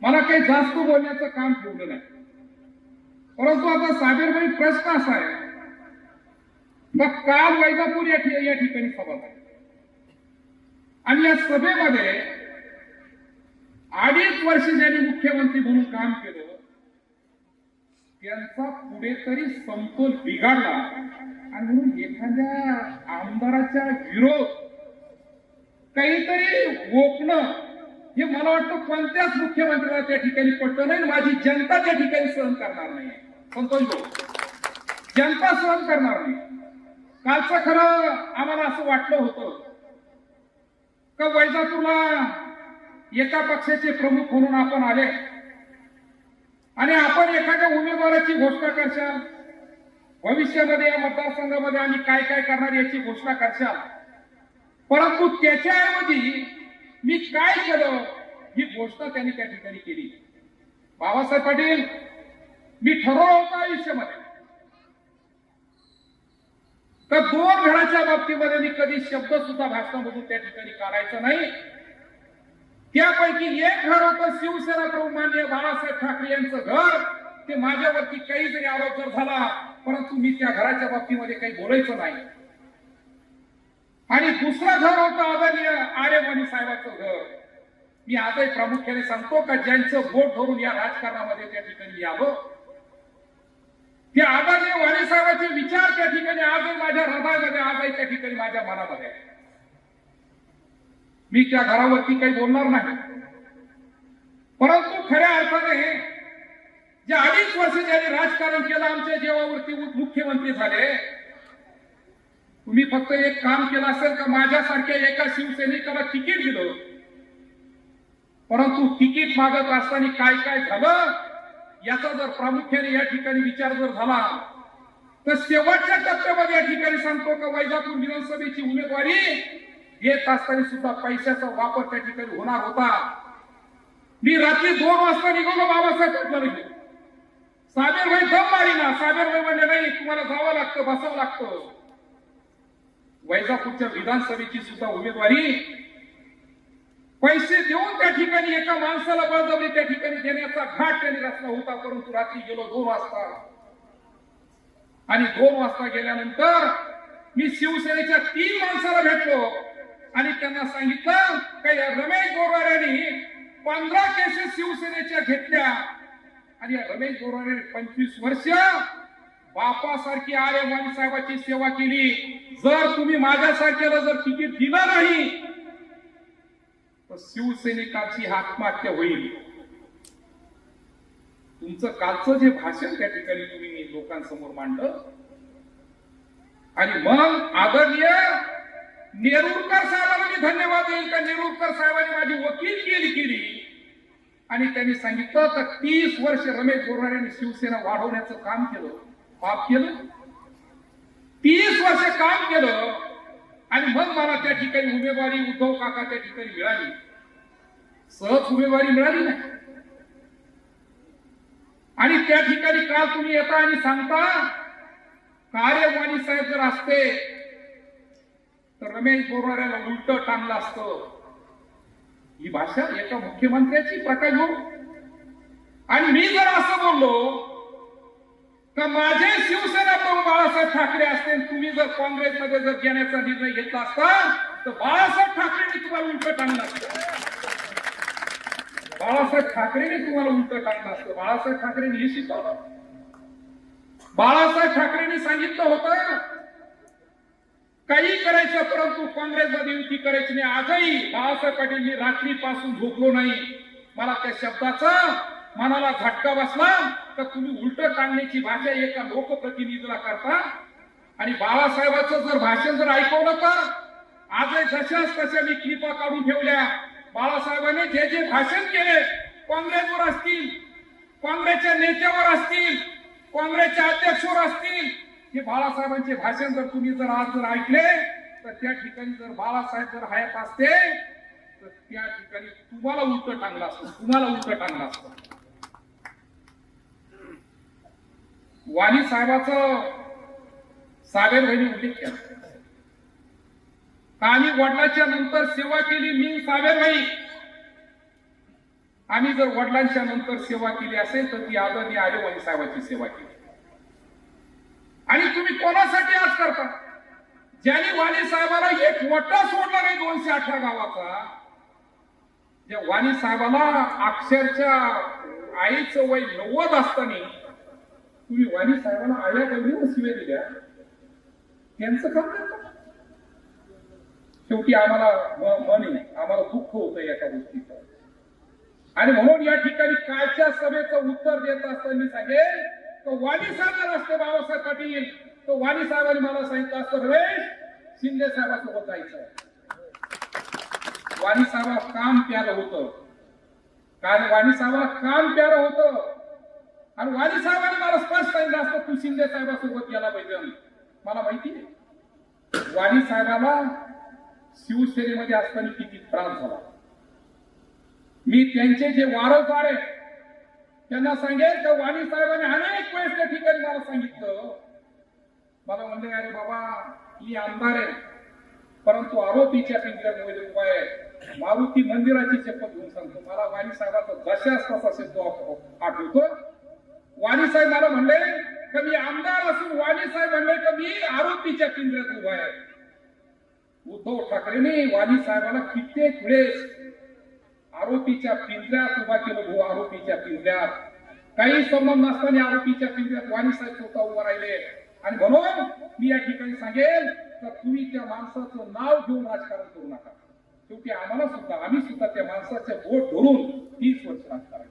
मला काही जास्त बोलण्याचं काम ठेवलं नाही, परंतु आता साबीरभाई प्रश्न असा आहे, मग काल वैजापूर या ठिकाणी सभा झाली आणि या सभेमध्ये 2.5 वर्ष ज्यांनी मुख्यमंत्री म्हणून काम केलं त्यांचा कुठेतरी समतोल बिघडला आणि म्हणून एखाद्या आमदाराच्या विरोध काहीतरी ओपणं हे मला वाटतं कोणत्याच मुख्यमंत्र्याला त्या ठिकाणी पटलं नाही. माझी जनता त्या ठिकाणी सहन करणार नाही. संतोष भाऊ, जनता सहन करणार नाही. कालचं खरं आम्हाला असं वाटलं होतं का वैजापूरला एका पक्षाचे प्रमुख म्हणून आपण आले आणि आपण एखाद्या उमेदवाराची घोषणा करशाल, भविष्यामध्ये या मतदारसंघामध्ये आम्ही काय काय करणार याची घोषणा करशाल, परंतु त्याच्याऐवजी मी काय केलं ही घोषणा त्यांनी त्या ठिकाणी केली. बाबासाहेब पाटील, मी ठरवलं होतं आयुष्यामध्ये तर 2 घराच्या बाबतीमध्ये मी कधी शब्द सुद्धा भाषणामधून त्या ठिकाणी काढायचं नाही. त्यापैकी एक घर होतं शिवसेना प्रमुख माननीय बाळासाहेब ठाकरे यांचं घर. ते माझ्यावरती काही जरी आरोप जर झाला परंतु मी त्या घराच्या बाबतीमध्ये काही बोलायचं नाही. आणि दुसरं घर होतं आदरणीय आर्यवाणी साहेबांचं घर. मी आजही प्रामुख्याने सांगतो का ज्यांचं बोट धरून या राजकारणामध्ये त्या ठिकाणी यावं, ते आदरणीय वाणी साहेबांचे विचार त्या ठिकाणी आजही माझ्या हृदयामध्ये, आजही त्या ठिकाणी माझ्या मनामध्ये आहे. मी त्या घरावरती काही बोलणार नाही, परंतु खऱ्या अर्थाने जे 2.5 वर्ष ज्यांनी राजकारण केलं, आमच्या जीवावरती मुख्यमंत्री झाले, तुम्ही फक्त एक काम केलं असेल का माझ्यासारख्या एका शिवसैनिकाला तिकीट दिलं, परंतु तिकीट मागत असताना काय काय झालं याचा जर प्रामुख्याने या ठिकाणी विचार जर झाला तर शेवटच्या टप्प्यामध्ये या ठिकाणी सांगतो का वैजापूर विधानसभेची उमेदवारी येत असताना सुद्धा पैशाचा वापर त्या ठिकाणी होणार होता. मी रात्री 2 वाजता निघालो बाबासाहेब पाटलाला घेऊन. साबीरभाई दम मारीना. साबीरभाई म्हणले नाही, तुम्हाला जावं लागतं, बसावं लागतं. वैजापूरच्या विधानसभेची सुद्धा उमेदवारी पैसे देऊन त्या ठिकाणी एका माणसाला बळजबरी त्या ठिकाणी देण्याचा घाट त्यांनी रचला होता. परंतु रात्री गेलो 2 वाजता आणि 2 वाजता गेल्यानंतर मी शिवसेनेच्या 3 माणसाला भेटलो आणि त्यांना सांगितलं की रमेश बोरवाऱ्यांनी 15 केसेस शिवसेनेच्या घेतल्या आणि रमेश बोरवाऱ्यांनी 25 वर्ष बापासारखी आर्यवाणी साहेबांची सेवा केली. जर तुम्ही माझ्यासारख्याला जर तिकीट दिलं नाही तर शिवसैनिकांची आत्महत्या होईल. तुमचं कालचं जे भाषण त्या ठिकाणी तुम्ही लोकांसमोर मांडलं आणि मग आदरणीय नेरुरकर साहेबांना मी धन्यवाद देईल का नेरुरकर साहेबांनी माझी वकीलकी केली आणि त्यांनी सांगितलं तर 30 वर्ष रमेश बोरवाऱ्यांनी शिवसेना वाढवण्याचं काम केलं, पाप केलं. 30 वर्ष काम केलं आणि मग मला त्या ठिकाणी उमेदवारी उद्धव काका त्या ठिकाणी मिळाली. सहज उमेदवारी मिळाली नाही. आणि त्या ठिकाणी काल तुम्ही येता आणि सांगता कार्यवाणी साहेब जर असते तर रमेश बोरवाऱ्याला उलट टांगलं असतं. ही भाषा एका मुख्यमंत्र्याची प्रकाश भाऊ. आणि मी जर असं बोललो का माझे शिवसेना प्रमुख बाळासाहेब ठाकरे असते, तुम्ही जर काँग्रेसमध्ये जर घेण्याचा निर्णय घेतला असता तर बाळासाहेब ठाकरेंनी तुम्हाला उलट टांगलं असतं. बाळासाहेब ठाकरेंनी तुम्हाला उलट टांगलं असतं. बाळासाहेब ठाकरेंनी हे शिकवलं. बाळासाहेब ठाकरेंनी सांगितलं होतं काही करायचं परंतु काँग्रेसमध्ये युती करायची नाही. आजही बाळासाहेब पाटील मी रात्रीपासून झोपलो नाही. मला त्या शब्दाचा मनाला झटका बसला तर तुम्ही उलट टांगण्याची भाषा एका लोकप्रतिनिधीला करता. आणि बाळासाहेबांचं जर भाषण जर ऐकवलं तर आजही जशाच तशा मी क्लिपा काढून ठेवल्या. बाळासाहेबांनी जे जे भाषण केले काँग्रेसवर असतील, काँग्रेसच्या नेत्यावर असतील, काँग्रेसच्या अध्यक्षावर असतील, हे बाळासाहेबांचे भाषण जर तुम्ही जर आज जर ऐकले तर त्या ठिकाणी जर बाळासाहेब जर हयात असते तर त्या ठिकाणी तुम्हाला उलट टांगलं असतं. तुम्हाला उलट टांगलं असतं. वाणी साहेबाचं साबीरभाईंनी उल्लेख केला. आम्ही वडिलांच्या नंतर सेवा केली मी साबीरभाई आम्ही जर वडिलांच्या नंतर सेवा केली असेल तर ती आदरणीय आलेवाणी साहेबांची सेवा केली. आणि तुम्ही कोणासाठी आज करता? ज्यांनी वाणी साहेबाला एक वटा सोडला नाही 218 गावाचा, त्या वाणी साहेबाला अक्षरशः आईचं वय 90 असताना तुम्ही वाणी साहेबांना आया बहिणीवर शिव्या दिल्या, त्यांचं काम करता. शेवटी आम्हाला आम्हाला दुःख होतं एका गोष्टीचं. आणि म्हणून या ठिकाणी कालच्या सभेचं उत्तर देत असताना मी सांगेल तो वाणी साहेब असते बाबासाहेब पाटील, तो वाणी साहेबांनी मला सांगितलं असतं रमेश शिंदे साहेबांसोबत जायचं. वाणी साहेबाला काम प्यारं होतं, कारण वाणी साहेबाला काम प्यारं होतं. आणि वाणी साहेबांनी मला स्पष्ट सांगितलं असतं तू शिंदे साहेबांसोबत गेला पाहिजे. मला माहिती आहे वाणी साहेबाला शिवसेनेमध्ये असताना किती त्रास झाला. मी त्यांचे जे वारसदार आहे त्यांना सांगेल की वाणी साहेबांनी अनेक वेळेस त्या ठिकाणी मला सांगितलं, मला म्हणले अरे बाबा मी आमदार आहे परंतु आरोपीच्या पिंजऱ्यामध्ये उभा आहे. मारुती मंदिराची शपथ घेऊन सांगतो, मला वाणी साहेबाचा जशास तसा शब्द आठवतो. वाणी साहेब मला म्हणले की मी आमदार असून वाणी साहेब म्हणले की मी आरोपीच्या पिंजऱ्यात उभा आहे. उद्धव ठाकरेंनी वाणी साहेबांना कित्येक वेळेस आरोपीच्या पिंजऱ्यात उभा केलं. भाऊ आरोपीच्या पिंजऱ्यात काही संबंध नसताना आरोपीच्या पिंजऱ्यात वाणी साहेब स्वतः उभा राहिले. आणि म्हणून मी या ठिकाणी सांगेल तर तुम्ही त्या माणसाचं नाव घेऊन राजकारण करू नका. शेवटी आम्हाला सुद्धा आम्ही सुद्धा त्या माणसाचे बोट धरून 30 वर्ष राजकारण